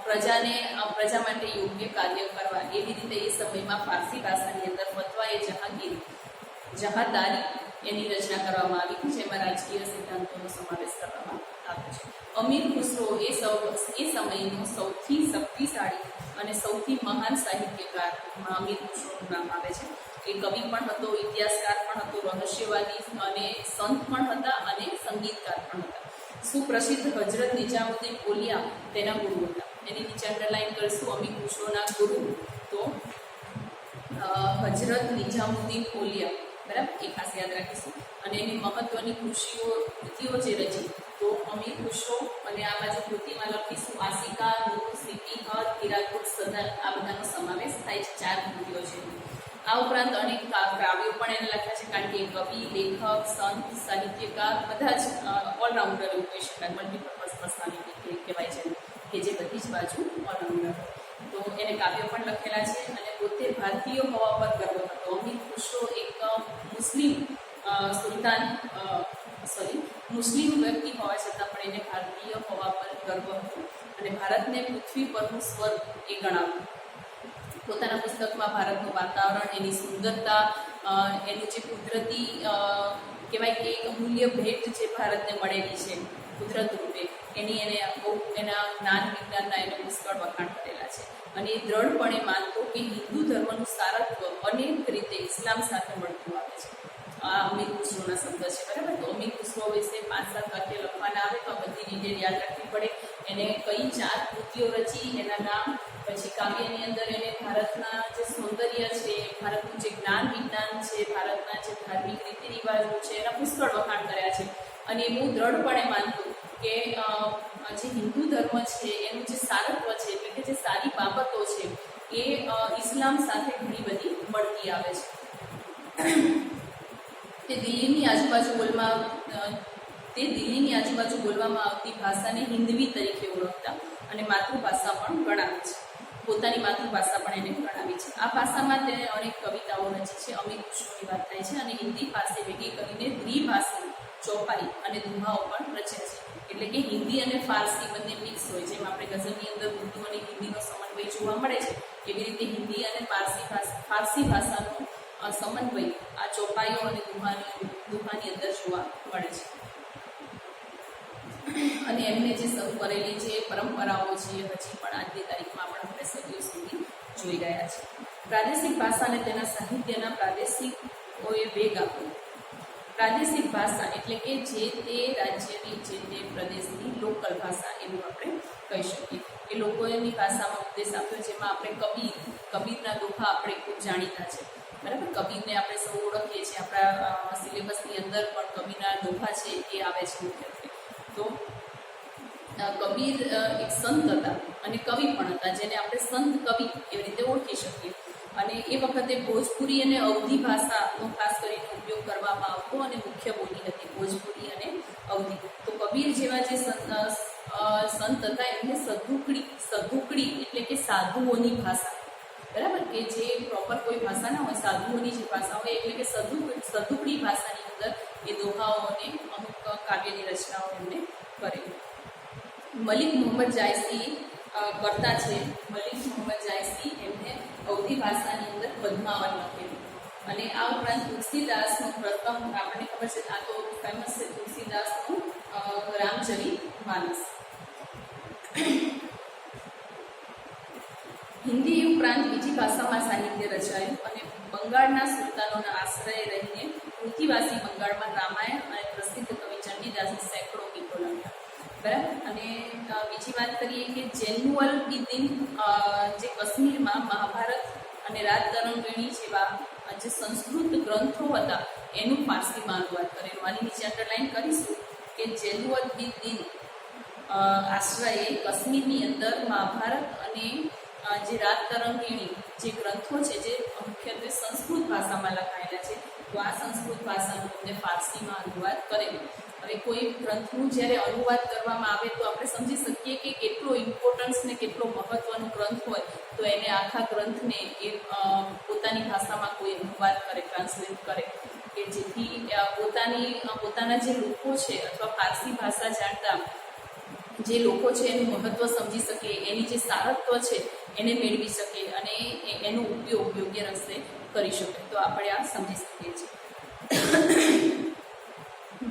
પ્રજા માટે યોગ્ય કાર્ય કરવા. એવી રીતે એ સમયમાં ફારસી ભાષાની અંદર ફતવા એ જહાદારી એની રચના કરવામાં આવી, જેમાં રાજકીય સિદ્ધાંતોનો સમાવેશ કરવામાં આવ્યો છે. અમીર ખુસરો એ સમયનો સૌથી શક્તિશાળી અને સૌથી મહાન સાહિત્યકારમાં અમીર ખુસરોનું નામ આવે છે. એ કવિ પણ હતો, ઇતિહાસકાર પણ હતો, રહસ્યવાદી અને સંત પણ હતા, અને સંગીતકાર પણ હતા. સુપ્રસિદ્ધ હજરત નિજામુદ્દીન ઓલિયા તેના ગુરુ હતા. એની નીચે અંડરલાઈન કરીશું અમીર ખુસરોના ગુરુ, તો હજરત નિજામુદ્દીન ઓલિયા, બરાબર, એ ખાસ યાદ રાખીશું. અને એની મહત્વની કૃતિઓ જે રચી, તો અમીર ખુસરો, અને આ બાજુ કૃતિમાં લખીશું આસિકા, નૂર, સિદ્દીકત, હિરાકુત, સદન, આ બધાનો સમાવેશ થાય છે. 4 કૃતિઓ છે. આ ઉપરાંત અનેક કાવ્યો પણ એને લખ્યા છે, કારણ કે કવિ, લેખક, સંત, સાહિત્યકાર બધા જ ઓલરાઉન્ડર એવું કહી શકાય. મલ્ટીપર્પઝ પર્સનાલિટી કહેવાય છે, કે જે બધી જ બાજુ ઓલરાઉન્ડર. તો એને કાવ્યો પણ લખેલા છે, અને પોતે ભારતીય હોવા પર ગર્વ હતો. અમીર ખુસરો એક મુસ્લિમ વ્યક્તિ હોવા છતાં પણ એને ભારતીય હોવા પર ગર્વ હતો, અને ભારતને પૃથ્વી પરનું સ્વર્ગ એ ગણાવ્યું. પોતાના પુસ્તકમાં ભારતનું વાતાવરણ, એની સુંદરતા, એનું જે કુદરતી કહેવાય કે એક અમૂલ્ય ભેટ જે ભારતને મળેલી છે કુદરત રૂપે, એના જ્ઞાન વિજ્ઞાનના એને પુષ્કળ વખાણ કરેલા છે. અને એ દ્રઢપણે માનતો કે હિન્દુ ધર્મનું સારત્વ અનેક રીતે ઇસ્લામ સાથે મળતું આવે છે. આ અમીર ખુસરોના શબ્દ છે, બરાબર. તો અમીર ખુસરો વિશે 5-7 વાક્ય લખવાના આવે, તો આ બધી ડિટેલ યાદ રાખવી પડે. એને કઈ 4 કૃતિઓ રચી, એના નામ, પછી કાવ્યની અંદર એને ભારતના જે સૌંદર્ય છે, ભારતનું જે જ્ઞાન વિજ્ઞાન છે, ભારતના જે ધાર્મિક રીતિ રિવાજો છે, એના પુષ્કળ વખાણ કર્યા છે. અને એ બહુ દ્રઢપણે માનતું કે જે હિન્દુ ધર્મ છે એનું જે સારત્વ છે, એટલે કે જે સારી બાબતો છે, એ ઇસ્લામ સાથે ઘણી બધી મળતી આવે છે. તે દિલ્હીની આજુબાજુ બોલવામાં આવતી ભાષાને હિન્દવી તરીકે ઓળખતા, અને માતૃભાષા પણ ગણાવે છે. પોતાની માતૃભાષા પણ એને ગણાવી છે. આ ભાષામાં તેણે અનેક કવિતાઓ રચી છે. અમીર ખુસરોની વાત થાય છે. અને હિન્દી પાસે ભેગી કરીને દ્વિભાષી ચોપાઈ અને દુહાઓ પણ રચ્યા છે. એટલે કે હિન્દી અને ફારસી બંને મિક્સ હોય. જેમ આપણે ગઝલની અંદર ઉર્દુ અને હિન્દીનો સમન્વય જોવા મળે છે, એવી રીતે હિન્દી અને ફારસી ભાષાનો સમન્વય આ ચોપાઈઓ અને દુહાની અંદર જોવા મળે છે. અને એમને જે શરૂ કરેલી જે પરંપરાઓ છે, હજી પણ આજની તારીખમાં પણ આપણે સદીઓ સુધી જોઈ રહ્યા છે. પ્રાદેશિક ભાષા અને તેના સાહિત્યના પ્રાદેશિકોએ વેગ આપ્યો. પ્રાદેશિક ભાષા એટલે કે જે તે રાજ્યની, જે તે પ્રદેશની લોકલ ભાષા, એવું આપણે કહી શકીએ. એ લોકોની ભાષામાં ઉપદેશ આપ્યો, જેમાં આપણે કબીરના દોહા આપણે ખૂબ જાણીતા છે, બરાબર. કબીરને આપણે સૌ ઓળખીએ છીએ. આપણા સિલેબસની અંદર પણ કબીરના દોહા છે એ આવે છે મુખ્યત્વે. તો કબીર એક સંત હતા અને કવિ પણ હતા, જેને આપણે સંત કવિ એવી રીતે ઓળખી શકીએ. અને એ વખતે ભોજપુરી અને અવધી ભાષાનો ખાસ કરીને ઉપયોગ કરવામાં આવતો, અને મુખ્ય બોલી હતી ભોજપુરી અને અવધી. તો કબીર જેવા જે સંત હતા એમને સધુકડી એટલે કે સાધુઓની ભાષા, બરાબર, કે જે પ્રોપર કોઈ ભાષા ના હોય, સાધુઓની જે ભાષા હોય, એટલે કે સધુકડી ભાષાની અંદર એ દોહાઓ અને અમુક કાવ્યની રચનાઓ એમને કરેલી. મલિક મોહમ્મદ જાયસી કરતા છે. મલિક મોહમ્મદ જાયસી એમને અવધી ભાષાની અંદર પદ્માવત લખેલું. અને આ ઉપરાંત તુલસીદાસનું પ્રથમ, આપણને ખબર છે આ તો ફેમસ છે, તુલસીદાસનું રામચરિતમાનસ. હિન્દી ઉપરાંત બીજી ભાષામાં સાહિત્ય રચાયું, અને બંગાળના સુલતાનોના આશ્રય રહીને પૃથ્વીવાસી બંગાળમાં રામાયણ અને પ્રસિદ્ધ કવિ ચંડીદાસે સેંકડો ગીતો લખ્યા, બરાબર. અને બીજી વાત કરીએ કે જૈનુઅલબિદીન જે કાશ્મીરમાં મહાભારત અને રાજતરંગિણી જેવા જે સંસ્કૃત ગ્રંથો હતા એનું ફારસીમાં અનુવાદ કરેલું. આની નીચે અંડરલાઈન કરીશું કે જૈનુઅલબિદીન આશ્રયે કાશ્મીરની અંદર મહાભારત અને જે રાત તરંગીણી જે ગ્રંથો છે જે મુખ્યત્વે સંસ્કૃત ભાષામાં લખાયેલા છે, તો આ સંસ્કૃત ભાષાનો અમને ફારસીમાં અનુવાદ કરેલો. હવે કોઈ ગ્રંથનું જ્યારે અનુવાદ કરવામાં આવે તો આપણે સમજી શકીએ કે કેટલો ઇમ્પોર્ટન્સ ને કેટલો મહત્વનો ગ્રંથ હોય તો એને આખા ગ્રંથને એ પોતાની ભાષામાં કોઈ અનુવાદ કરે, ટ્રાન્સલેટ કરે, કે જેથી પોતાના જે લોકો છે અથવા ફારસી ભાષા જાણતા જે લોકો છે એનું મહત્વ સમજી શકે, એની જે સારત્વ છે એને મેળવી શકે અને એનો ઉપયોગ યોગ્ય રસ્તે કરી શકે. તો આપણે આ સમજી શકીએ છીએ.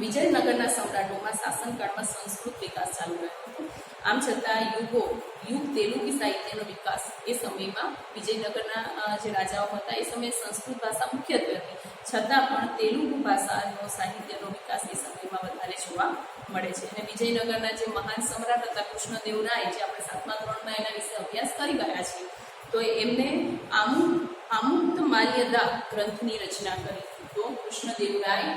વિજયનગરના સમ્રાટોમાં શાસનકાળમાં સંસ્કૃત વિકાસ ચાલુ રહ્યો હતો. આમ છતાં યુગ તેલુગુ સાહિત્યનો વિકાસ એ સમયમાં વિજયનગરના જે રાજાઓ હતા એ સમયે સંસ્કૃત ભાષા મુખ્યત્વે હતી, છતાં પણ તેલુગુ ભાષાનો સાહિત્યનો વિકાસ એ સમયમાં વધારે જોવા મળે છે. અને વિજયનગરના જે મહાન સમ્રાટ હતા કૃષ્ણદેવરાય, જે આપણે 7મા ધોરણમાં એના વિશે અભ્યાસ કરી ગયા છીએ, તો એમને આમુક્તમાલ્યદા ગ્રંથની રચના કરી. તો કૃષ્ણદેવરાય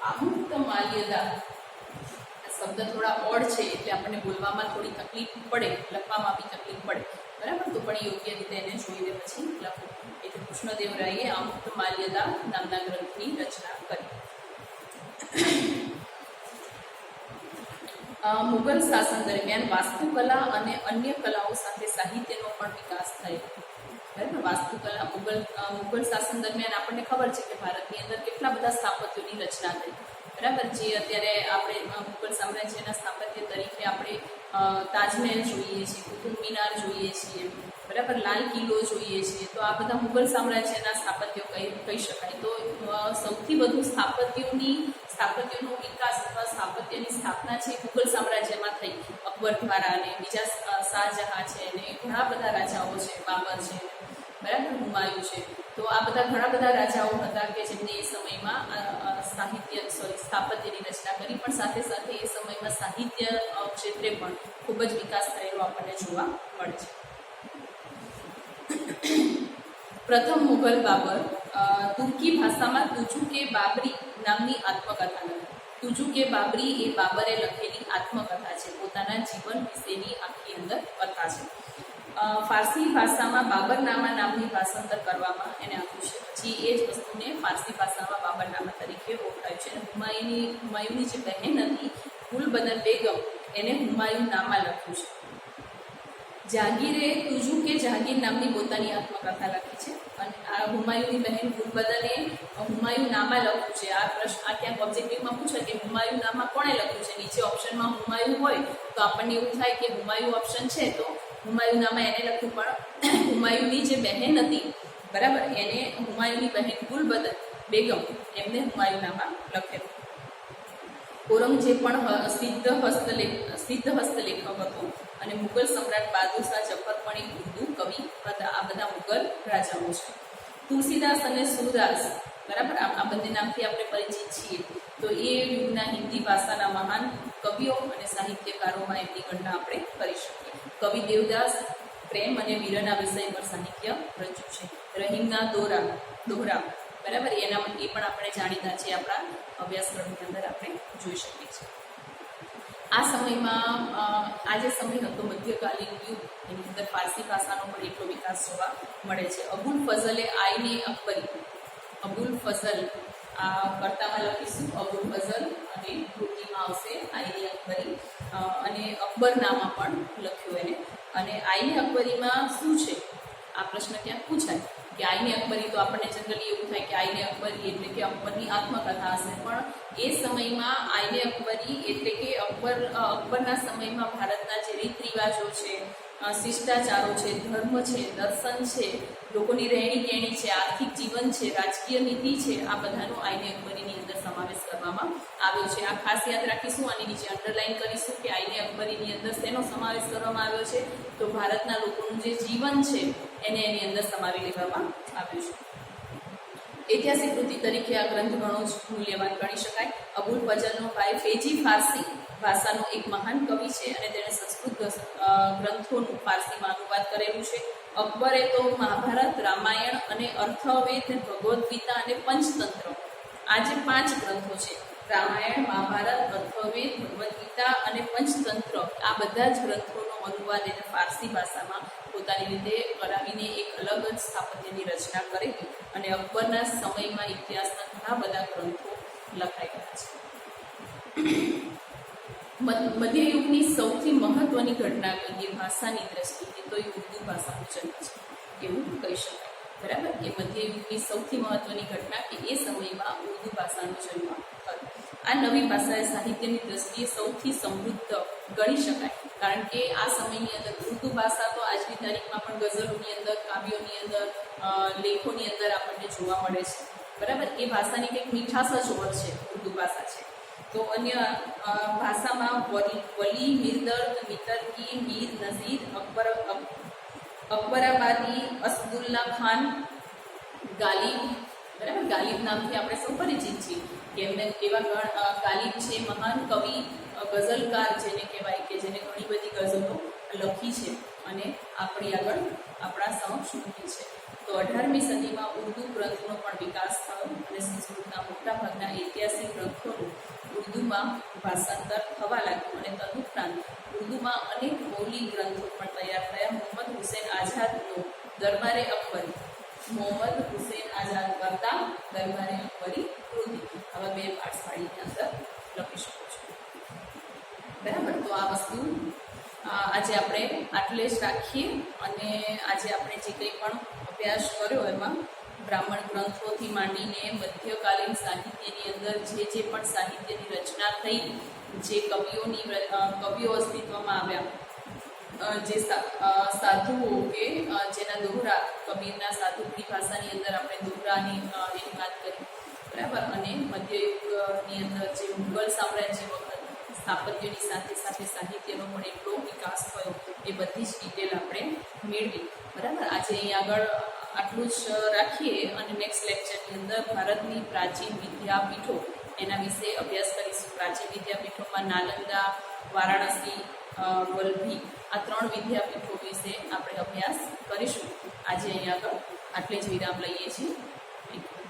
આમુક્તમાલ્યદા શબ્દ થોડા ઓડ છે એટલે આપણને બોલવામાં થોડી તકલીફ પડે, લખવામાં બી તકલીફ પડે, બરાબર. તો પણ યોગ્ય રીતે એને જોઈને પછી લખો. એટલે કૃષ્ણદેવરાયે આમુક્તમાલ્યદા નામના ગ્રંથની રચના કરી. મુગલ શાસન દરમિયાન વાસ્તુકલા અને અન્ય કલાઓ સાથે સાહિત્યનો પણ વિકાસ થયો. બરાબર. વાસ્તુકલા મુગલ શાસન દરમિયાન આપણને ખબર છે કે ભારતની અંદર કેટલા બધા સ્થાપત્યોની રચના થઈ, બરાબર. જે અત્યારે આપણે મુગલ સામ્રાજ્યના સ્થાપત્ય તરીકે આપણે તાજમહેલ જોઈએ છીએ, કુતુબ મિનાર જોઈએ છીએ, બરાબર, લાલ કિલ્લો જોઈએ છીએ, તો આ બધા મુગલ સામ્રાજ્યના સ્થાપત્યો કહી શકાય. તો સૌથી વધુ સ્થાપત્યનો વિકાસ અથવા સ્થાપત્યની સ્થાપના છે મુગલ સામ્રાજ્યમાં થઈ, અકબર દ્વારા અને બીજા શાહજહાં છે અને ઘણા બધા રાજાઓ છે, બાબર છે, બરાબર, હુમાયુ છે. તો આ બધા ઘણા બધા રાજાઓ હતા કે જેમને એ સમયમાં સ્થાપત્યની રચના કરી, પણ સાથે સાથે એ સમયમાં સાહિત્ય ક્ષેત્રે પણ ખૂબ જ વિકાસ થયેલો આપણને જોવા મળે છે. પ્રથમ મુઘલ બાબર તુર્કી ભાષામાં તુજુકે બાબરી નામની આત્મકથા લખી. તુજુકે બાબરી એ બાબરે લખેલી આત્મકથા છે, પોતાના જીવન વિશેની આખી અંદર કથા છે. ફારસી ભાષામાં બાબરનામા નામની ભાષાંતર કરવામાં એને આવ્યું છે. પછી એ જ વસ્તુને ફારસી ભાષામાં બાબરનામા તરીકે ઓળખાયું છે. અને હુમાયુની જે બહેન હતી ગુલબદન બેગમ, એને હુમાયુનામા લખ્યું છે. જહાંગીરે તુજુકે જહાંગીર નામની પોતાની આત્મકથા લખી છે. અને આ હુમાયુની બહેન ગુલબદને હુમાયુનામા લખ્યું છે. આ પ્રશ્ન ક્યાંક ઓબ્જેક્ટિવમાં પૂછે કે હુમાયુનામા કોણે લખ્યું છે. નીચે ઓપ્શનમાં હુમાયુ હોય તો આપણને એવું થાય કે હુમાયુ ઓપ્શન છે તો હુમાયુનામા એને લખ્યું, પણ હુમાયુની જે બહેન હતી, બરાબર, એને હુમાયુની બહેન ગુલબદન બેગમ એમને હુમાયુનામા લખેલું. ઔરંગઝેબ પણ સિદ્ધ હસ્તલેખક હતો અને મુગલ સમ્રાટ બહાદુર શાહ જફર પણ એક ઉર્દુ કવિ હતા. આ બધા મુગલ રાજાઓ છે. તુલસીદાસ અને સુરદાસ, બરાબર, આ બંને નામથી આપણે પરિચિત છીએ. તો એ યુગના હિન્દી ભાષાના મહાન કવિઓ અને સાહિત્યકારોમાં એમની ગણના આપણે કરી શકીએ. કવિ દેવદાસ પ્રેમ અને વીરના વિષય પર સાહિત્ય રચ્યું છે. રહીમના દોહરા, બરાબર, એ પણ આપણે જાણીતા છે, આપણા અભ્યાસક્રમની અંદર આપણે જોઈ શકીએ છીએ. આ સમયમાં આ જે સમય હતો મધ્યકાલીન યુગ, એની અંદર ફારસી ભાષાનો પણ એટલો વિકાસ જોવા મળે છે. અબુલ ફઝલે આઈને અકબરી, અબુલ ફઝલ આ કર્તામાં લખીશું અબુલ ફઝલ અને કૃતિમાં આવશે આઈને અકબરી, અને અકબરનામા પણ લખ્યું એને. અને આઈને અકબરીમાં શું છે આ પ્રશ્ન ક્યાંક પૂછાય કે આઈને અકબરી, તો આપણને જનરલી એવું થાય કે આઈને અકબરી એટલે કે અકબરની આત્મકથા હશે, પણ એ સમયમાં આઈને અકબરી એટલે કે અકબરના સમયમાં ભારતના જે રીત રિવાજો છે, શિષ્ટાચારો છે, ધર્મ છે, દર્શન છે, લોકોની રહેણી કહેણી છે, આર્થિક જીવન છે, રાજકીય નીતિ છે, આ બધાનો આઈને અકબરીની અંદર સમાવેશ કરવામાં આવ્યો છે. આ ખાસ યાદ રાખીશું, આની નીચે અંડરલાઈન કરીશું કે આઈને અકબરીની અંદર શેનો સમાવેશ કરવામાં આવ્યો છે, તો ભારતના લોકોનું જે જીવન છે એને એની અંદર સમાવી લેવામાં આવ્યું છે. ઐતિહાસિક કૃતિ તરીકે આ ગ્રંથ ઘણો જ મૂલ્યવાન ગણી શકાય. અબુલ ફઝલનો ભાઈ ફેજી ફારસી ભાષાનો એક મહાન કવિ છે અને તેણે સંસ્કૃત ગ્રંથોનું ફારસીમાં અનુવાદ કરેલું છે. અકબરે તો મહાભારત, રામાયણ અને અર્થવેદ, ભગવદ્ ગીતા અને પંચતંત્ર, આ જે 5 ગ્રંથો છે, રામાયણ, મહાભારત, અથર્વવેદ, ભગવદ્ ગીતા અને પંચતંત્ર આ બધા જ ગ્રંથોનો અનુવાદ એને ફારસી ભાષામાં પોતાની રીતે કરાવીને એક અલગ જ સ્થાપત્યની રચના કરેલી અને અકબરના સમયમાં ઇતિહાસના ઘણા બધા ગ્રંથો લખાઈ ગયા છે. મધ્યયુગની સૌથી મહત્વની ઘટના કહીએ ભાષાની દ્રષ્ટિએ તો એ ઉર્દુ ભાષાનો જન્મ છે એવું કહી શકાય. બરાબર, એ મધ્યયુગની સૌથી મહત્વની ઘટના કે એ સમયમાં ઉર્દુ ભાષાનો જન્મ થયો. આ નવી ભાષાએ સાહિત્યની દ્રષ્ટિએ સૌથી સમૃદ્ધ ગણી શકાય, કારણ કે આ સમયની અંદર ઉર્દુ ભાષા તો આજની તારીખમાં પણ ગઝલોની અંદર, કાવ્યોની અંદર, લેખોની અંદર આપણને જોવા મળે છે. બરાબર, એ ભાષાની કંઈક મીઠાશ જ ઓર છે ઉર્દુ ભાષા છે. તો અન્ય ભાષામાં વલી, મિરદર્દ, મિતરકી, મીર નઝીર, અકબરાબાદી, અસદુલ્લા ખાન, ગાલિબ, બરાબર, ગાલિબ નામથી આપણે સૌ પરિચિત છીએ કે એમને એવા ગાલિબ છે, મહાન કવિ, ગઝલકાર જેને કહેવાય કે જેને ઘણી બધી ગઝલો લખી છે અને આપણી આગળ આપણા સમક્ષ મૂકી છે. તો 18મી સદીમાં ઉર્દુ ગ્રંથનો પણ વિકાસ થયો અને સંસ્કૃતના મોટાભાગના ઐતિહાસિક ગ્રંથોનું ઉર્દુમાં ભાષાંતર થવા લાગ્યું અને તદુપરાંત ઉર્દુમાં અનેક મૌલિક ગ્રંથો પણ તૈયાર થયા. મોહમ્મદ હુસૈન આઝાદનો દરબારે અકબરી, મોહમ્મદ હુસૈન આઝાદ કરતા દરબારે અકબરી કૃતિ, આવા 2 પાર્ટ્સ પાડીની અંદર લખી શકો છો. બરાબર, તો આ વસ્તુ આજે આપણે આટલે જ રાખીએ અને આજે આપણે જે કંઈ પણ અભ્યાસ કર્યો એમાં બ્રાહ્મણ ગ્રંથોથી માંડીને મધ્યકાલીન સાહિત્યની અંદર જે પણ સાહિત્યની રચના થઈ, જે કવિઓ અસ્તિત્વમાં આવ્યા, જે સાધુઓ કે જેના દોહરા, કબીરના સાધુની ભાષાની અંદર આપણે દોહરાની એની વાત કરી. બરાબર, અને મધ્યયુગની અંદર જે મુઘલ સામ્રાજ્ય વખત સ્થાપત્યની સાથે સાથે સાહિત્યનો પણ એટલો વિકાસ થયો, એ બધી જ ડિટેલ આપણે મેળવી. બરાબર, આજે અહીં આગળ આટલું જ રાખીએ અને નેક્સ્ટ લેક્ચરની અંદર ભારતની પ્રાચીન વિદ્યાપીઠો એના વિશે અભ્યાસ કરીશું. પ્રાચીન વિદ્યાપીઠોમાં નાલંદા, વારાણસી, વલ્લભી આ 3 વિદ્યાપીઠો વિશે આપણે અભ્યાસ કરીશું. આજે અહીં આગળ આટલે જ વિરામ લઈએ છીએ. Thank you.